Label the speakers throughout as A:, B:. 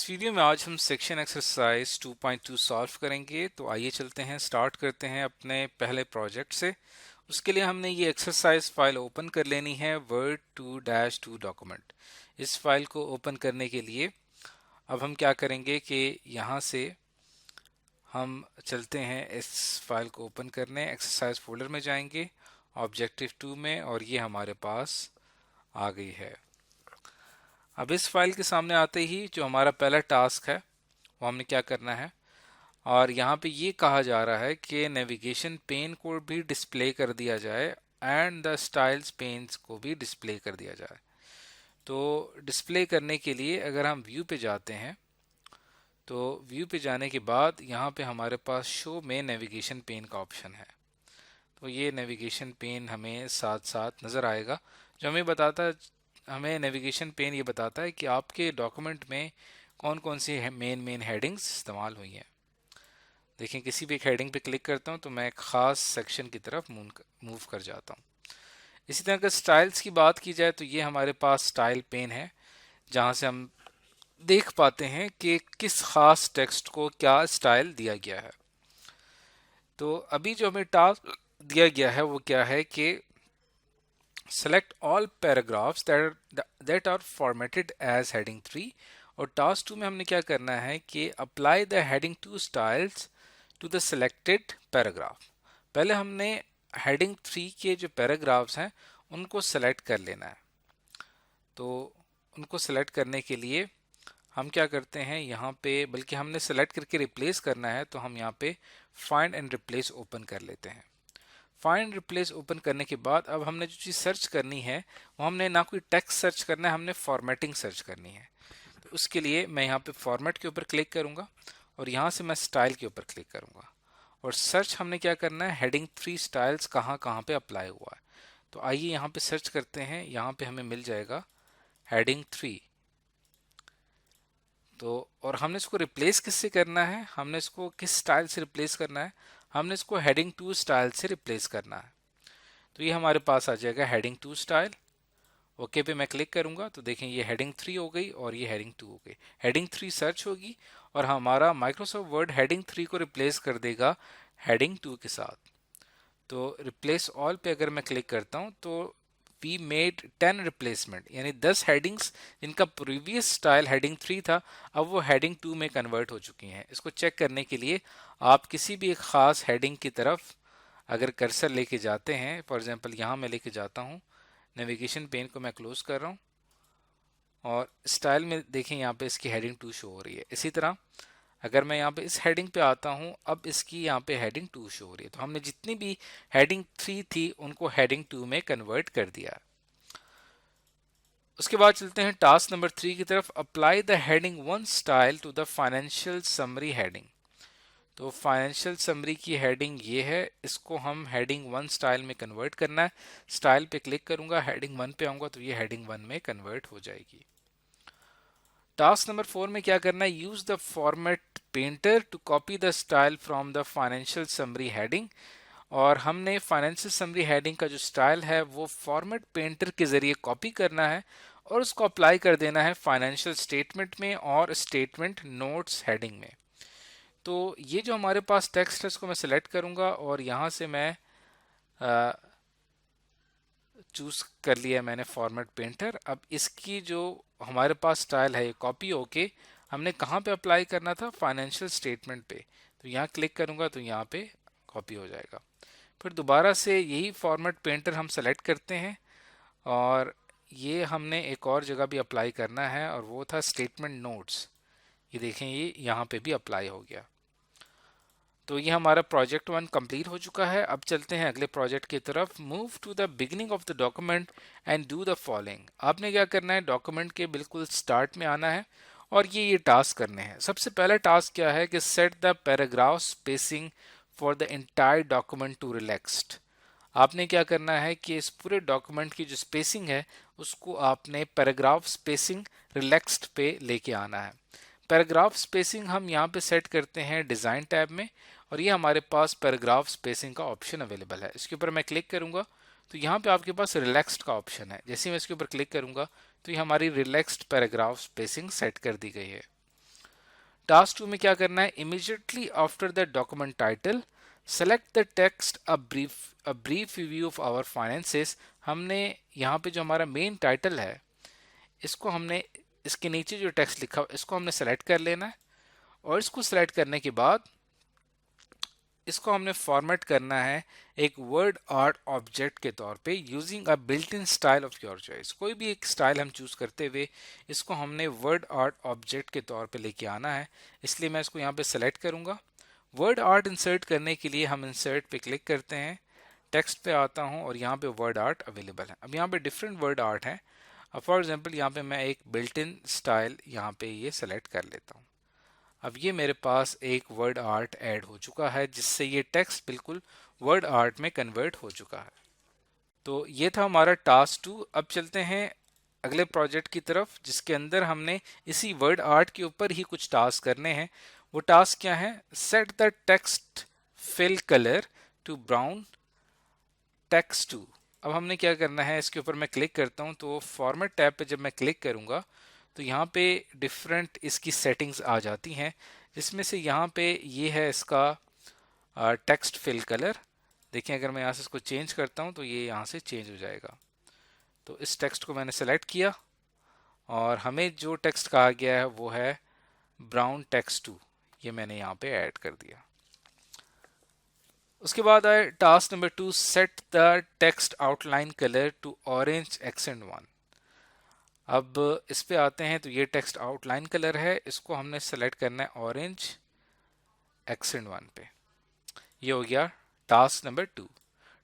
A: इस वीडियो में आज हम सेक्शन एक्सरसाइज 2.2 सॉल्व करेंगे। तो आइए चलते हैं, स्टार्ट करते हैं अपने पहले प्रोजेक्ट से। उसके लिए हमने ये एक्सरसाइज फाइल ओपन कर लेनी है, वर्ड 2-2 डॉक्यूमेंट। इस फाइल को ओपन करने के लिए अब हम क्या करेंगे कि यहाँ से हम चलते हैं इस फाइल को ओपन करने, एक्सरसाइज फोल्डर में जाएंगे, ऑब्जेक्टिव 2 में, और ये हमारे पास आ गई है। अब इस फाइल के सामने आते ही जो हमारा पहला टास्क है वो हमने क्या करना है, और यहाँ पे ये कहा जा रहा है कि नेविगेशन पेन को भी डिस्प्ले कर दिया जाए एंड द स्टाइल्स पेन्स को भी डिस्प्ले कर दिया जाए। तो डिस्प्ले करने के लिए अगर हम व्यू पे जाते हैं तो व्यू पे जाने के बाद यहाँ पे हमारे पास शो में नेविगेशन पेन का ऑप्शन है। तो ये नेविगेशन पेन हमें साथ साथ नज़र आएगा, जो हमें बताता है, हमें नेविगेशन पेन ये बताता है कि आपके डॉक्यूमेंट में कौन कौन सी मेन हेडिंग्स इस्तेमाल हुई हैं। देखें, किसी भी एक हेडिंग पे क्लिक करता हूँ तो मैं एक ख़ास सेक्शन की तरफ मूव कर जाता हूँ। इसी तरह अगर स्टाइल्स की बात की जाए तो ये हमारे पास स्टाइल पेन है, जहाँ से हम देख पाते हैं कि किस खास टेक्स्ट को क्या स्टाइल दिया गया है। तो अभी जो हमें टास्क दिया गया है वो क्या है कि select all paragraphs that are formatted as heading 3। और टास्क 2 में हमने क्या करना है कि apply the heading 2 styles to the selected paragraph. पहले हमने हेडिंग 3 के जो पैराग्राफ्स हैं उनको सेलेक्ट कर लेना है। तो उनको सेलेक्ट करने के लिए हम क्या करते हैं, यहाँ पे बल्कि हमने सेलेक्ट करके रिप्लेस करना है, तो हम यहाँ पे फाइंड एंड रिप्लेस ओपन कर लेते हैं। फाइंड रिप्लेस ओपन करने के बाद अब हमने जो चीज़ सर्च करनी है वो हमने ना कोई टेक्स्ट सर्च करना है, हमने फॉर्मेटिंग सर्च करनी है। तो उसके लिए मैं यहाँ पे फॉर्मेट के ऊपर क्लिक करूँगा और यहाँ से मैं स्टाइल के ऊपर क्लिक करूँगा, और सर्च हमने क्या करना है, हेडिंग 3 स्टाइल्स कहाँ कहाँ पे अप्लाई हुआ है। तो आइए यहाँ पे सर्च करते हैं, यहाँ पे हमें मिल जाएगा हेडिंग 3। तो और हमने इसको रिप्लेस किससे करना है, हमने इसको किस स्टाइल से रिप्लेस करना है, हमने इसको हेडिंग 2 स्टाइल से रिप्लेस करना है। तो ये हमारे पास आ जाएगा हेडिंग 2 स्टाइल। ओके पे मैं क्लिक करूंगा तो देखें ये हेडिंग 3 हो गई और ये हेडिंग 2 हो गई। हेडिंग 3 सर्च होगी और हमारा माइक्रोसॉफ्ट वर्ड हेडिंग 3 को रिप्लेस कर देगा हेडिंग 2 के साथ। तो रिप्लेस ऑल पे अगर मैं क्लिक करता हूं तो वी मेड 10 रिप्लेसमेंट, यानी 10 हेडिंग्स जिनका प्रीवियस स्टाइल हेडिंग 3 था अब वो हेडिंग 2 में कन्वर्ट हो चुकी हैं। इसको चेक करने के लिए आप किसी भी एक खास हेडिंग की तरफ अगर कर्सर लेके जाते हैं, फॉर एग्जांपल यहाँ मैं लेके जाता हूँ, नेविगेशन पेन को मैं क्लोज कर रहा हूँ और स्टाइल में देखें यहाँ पे इसकी हेडिंग 2 शो हो रही है। इसी तरह अगर मैं यहाँ पे इस हेडिंग पे आता हूँ, अब इसकी यहाँ पे हेडिंग 2 शो हो रही है। तो हमने जितनी भी हेडिंग 3 थी उनको हेडिंग 2 में कन्वर्ट कर दिया। उसके बाद चलते हैं टास्क नंबर 3 की तरफ। Apply the heading 1 style to the financial summary heading. तो फाइनेंशियल समरी की हेडिंग ये है, इसको हम हेडिंग 1 स्टाइल में कन्वर्ट करना है। स्टाइल पे क्लिक करूंगा, हेडिंग 1 पे आऊंगा तो ये हेडिंग 1 में कन्वर्ट हो जाएगी। टास्क नंबर 4 में क्या करना है, use the format painter to copy the style from the financial summary heading. और हमने फाइनेंशियल समरी हेडिंग का जो स्टाइल है वो फॉर्मेट पेंटर के जरिए कॉपी करना है और उसको अप्लाई कर देना है फाइनेंशियल स्टेटमेंट में और स्टेटमेंट नोट्स हेडिंग में। तो ये जो हमारे पास टेक्स्ट है इसको मैं सिलेक्ट करूंगा और यहाँ से मैं चूज कर लिया मैंने फॉर्मेट पेंटर। अब इसकी जो हमारे पास स्टाइल है ये कॉपी होके हमने कहाँ पे अप्लाई करना था, फाइनेंशियल स्टेटमेंट पे। तो यहाँ क्लिक करूंगा तो यहाँ पे कॉपी हो जाएगा। फिर दोबारा से यही फॉर्मेट पेंटर हम सेलेक्ट करते हैं और ये हमने एक और जगह भी अप्लाई करना है और वो था स्टेटमेंट नोट्स। ये देखें ये यहाँ पे भी अप्लाई हो गया। तो ये हमारा प्रोजेक्ट 1 कंप्लीट हो चुका है। अब चलते हैं अगले प्रोजेक्ट की तरफ। Move to the beginning of the document and do the following. आपने क्या करना है, डॉक्यूमेंट के बिल्कुल स्टार्ट में आना है और ये टास्क करने हैं। सबसे पहला टास्क क्या है कि set the paragraph spacing for the entire document to relaxed. आपने क्या करना है कि इस पूरे डॉक्यूमेंट की जो स्पेसिंग है उसको आपने पैराग्राफ स्पेसिंग रिलैक्स्ड पे लेके आना है। पैराग्राफ स्पेसिंग हम यहाँ पे सेट करते हैं डिज़ाइन टैब में और ये हमारे पास पैराग्राफ स्पेसिंग का ऑप्शन अवेलेबल है। इसके ऊपर मैं क्लिक करूंगा तो यहाँ पे आपके पास रिलैक्स्ड का ऑप्शन है। जैसे ही मैं इसके ऊपर क्लिक करूंगा तो ये हमारी रिलैक्स्ड पैराग्राफ स्पेसिंग सेट कर दी गई है। टास्क 2 में क्या करना है, immediately after the document title select the text a brief review of our finances. हमने यहाँ पे जो हमारा मेन टाइटल है इसको हमने, इसके नीचे जो टेक्स्ट लिखा हुआ इसको हमने सेलेक्ट कर लेना है, और इसको सेलेक्ट करने के बाद इसको हमने फॉर्मेट करना है एक वर्ड आर्ट ऑब्जेक्ट के तौर पे using a built in style of your choice. कोई भी एक स्टाइल हम चूज करते हुए इसको हमने वर्ड आर्ट ऑब्जेक्ट के तौर पे लेके आना है, इसलिए मैं इसको यहाँ पे सेलेक्ट करूंगा। वर्ड आर्ट इंसर्ट करने के लिए हम इंसर्ट पे क्लिक करते हैं, टेक्स्ट पे आता हूँ और यहाँ पे वर्ड आर्ट अवेलेबल है। अब यहाँ पे डिफरेंट वर्ड आर्ट है। अब फॉर एग्जाम्पल यहाँ पे मैं एक बिल्ट इन स्टाइल यहाँ पे ये सेलेक्ट कर लेता हूँ। अब ये मेरे पास एक वर्ड आर्ट ऐड हो चुका है जिससे ये टेक्स्ट बिल्कुल वर्ड आर्ट में कन्वर्ट हो चुका है। तो ये था हमारा टास्क 2। अब चलते हैं अगले प्रोजेक्ट की तरफ जिसके अंदर हमने इसी वर्ड आर्ट के ऊपर ही कुछ टास्क करने हैं। वो टास्क क्या है, set the text fill colour to brown text 2। अब हमने क्या करना है, इसके ऊपर मैं क्लिक करता हूँ तो फॉर्मेट टैब पे जब मैं क्लिक करूँगा तो यहाँ पे डिफरेंट इसकी सेटिंग्स आ जाती हैं, जिसमें से यहाँ पे ये है इसका टेक्स्ट फिल कलर। देखिए अगर मैं यहाँ से इसको चेंज करता हूँ तो ये यहाँ से चेंज हो जाएगा। तो इस टेक्स्ट को मैंने सेलेक्ट किया और हमें जो टेक्स्ट कहा गया है वो है ब्राउन टेक्स्ट 2, ये मैंने यहाँ पे ऐड कर दिया। उसके बाद आए task number 2, set the text outline colour to orange accent 1। अब इस पे आते हैं तो ये टेक्स्ट आउटलाइन कलर है, इसको हमने सेलेक्ट करना है ऑरेंज एक्सेंट 1 पे। ये हो गया टास्क नंबर 2।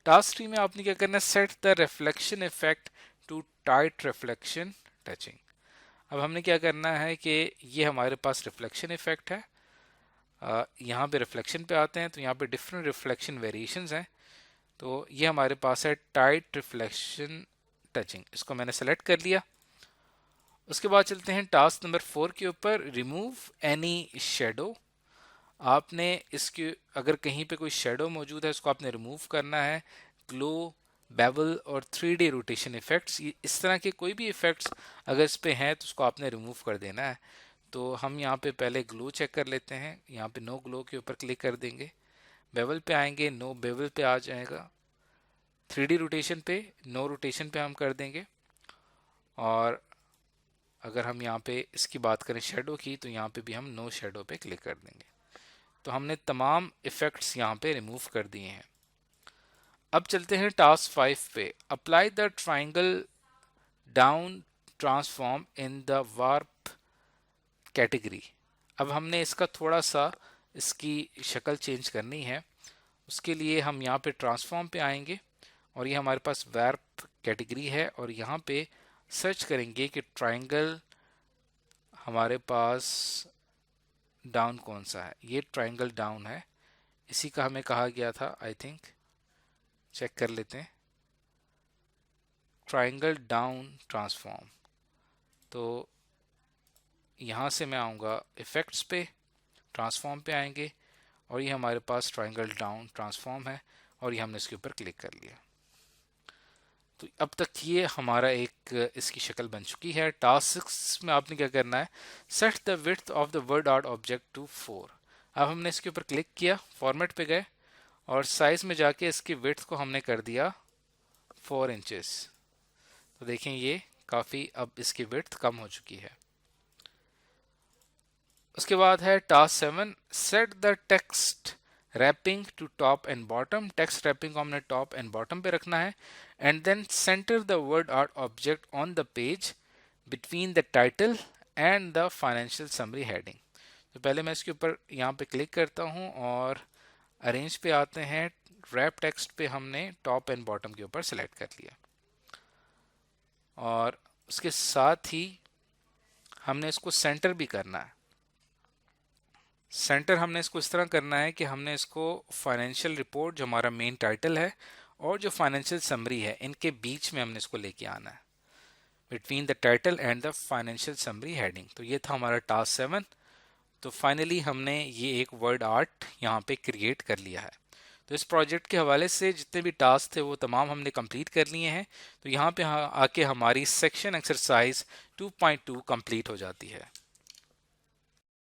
A: टास्क 3 में आपने क्या करना है, set the reflection effect to tight reflection touching. अब हमने क्या करना है कि ये हमारे पास रिफ्लेक्शन इफेक्ट है, यहाँ पे रिफ्लेक्शन पे आते हैं तो यहाँ पे डिफरेंट रिफ्लेक्शन वेरिएशंस हैं। तो ये हमारे पास है टाइट रिफ्लेक्शन टचिंग, इसको मैंने सेलेक्ट कर लिया। उसके बाद चलते हैं टास्क नंबर 4 के ऊपर, रिमूव एनी शेडो। आपने इसके अगर कहीं पे कोई शेडो मौजूद है उसको आपने रिमूव करना है। ग्लो, बेवल और 3D रोटेशन इफेक्ट्स, इस तरह के कोई भी इफेक्ट्स अगर इस पे हैं तो उसको आपने रिमूव कर देना है। तो हम यहाँ पे पहले ग्लो चेक कर लेते हैं, यहाँ पे नो ग्लो के ऊपर क्लिक कर देंगे, बेवल पे आएंगे, नो बेवल पे आ जाएगा, 3D रोटेशन पे नो रोटेशन पे हम कर देंगे। और अगर हम यहाँ पे इसकी बात करें शेडो की तो यहाँ पे भी हम नो शेडो पे क्लिक कर देंगे। तो हमने तमाम इफेक्ट्स यहाँ पे रिमूव कर दिए हैं। अब चलते हैं टास्क 5 पे, apply the triangle down transform in the warp category. अब हमने इसका थोड़ा सा इसकी शक्ल चेंज करनी है, उसके लिए हम यहाँ पे ट्रांसफॉर्म पे आएंगे और ये हमारे पास वार्प कैटेगरी है और यहाँ पे सर्च करेंगे कि ट्राइंगल हमारे पास डाउन कौन सा है। ये ट्राइंगल डाउन है, इसी का हमें कहा गया था, आई थिंक चेक कर लेते हैं, ट्राइंगल डाउन ट्रांसफॉर्म। तो यहाँ से मैं आऊँगा इफेक्ट्स पे, ट्रांसफॉर्म पे आएंगे और ये हमारे पास ट्राइंगल डाउन ट्रांसफॉर्म है और ये हमने इसके ऊपर क्लिक कर लिया। तो अब तक ये हमारा एक इसकी शक्ल बन चुकी है। टास्क 6 में आपने क्या करना है, set the width of the word art object to 4। अब हमने इसके ऊपर क्लिक किया, फॉर्मेट पे गए और साइज में जाके इसकी विड्थ को हमने कर दिया 4 इंचेस। तो देखें ये काफ़ी अब इसकी विड्थ कम हो चुकी है। उसके बाद है task 7, set the text wrapping to top and bottom. Text wrapping को हमने टॉप एंड बॉटम पे रखना है। And then centre the word art object on the page between the title and the financial summary heading. तो पहले मैं इसके ऊपर यहाँ पे क्लिक करता हूँ और अरेंज पे आते हैं, रैप टेक्स्ट पे हमने टॉप एंड बॉटम के ऊपर सेलेक्ट कर लिया और उसके साथ ही हमने इसको सेंटर भी करना है। सेंटर हमने इसको इस तरह करना है कि हमने इसको फाइनेंशियल रिपोर्ट जो हमारा मेन टाइटल है और जो फाइनेंशियल समरी है इनके बीच में हमने इसको लेके आना है, between the title and the financial summary heading. तो ये था हमारा टास्क 7। तो फाइनली हमने ये एक वर्ड आर्ट यहाँ पे क्रिएट कर लिया है। तो इस प्रोजेक्ट के हवाले से जितने भी टास्क थे वो तमाम हमने कंप्लीट कर लिए हैं। तो यहाँ पे आके हमारी सेक्शन एक्सरसाइज 2.2 कंप्लीट हो जाती है।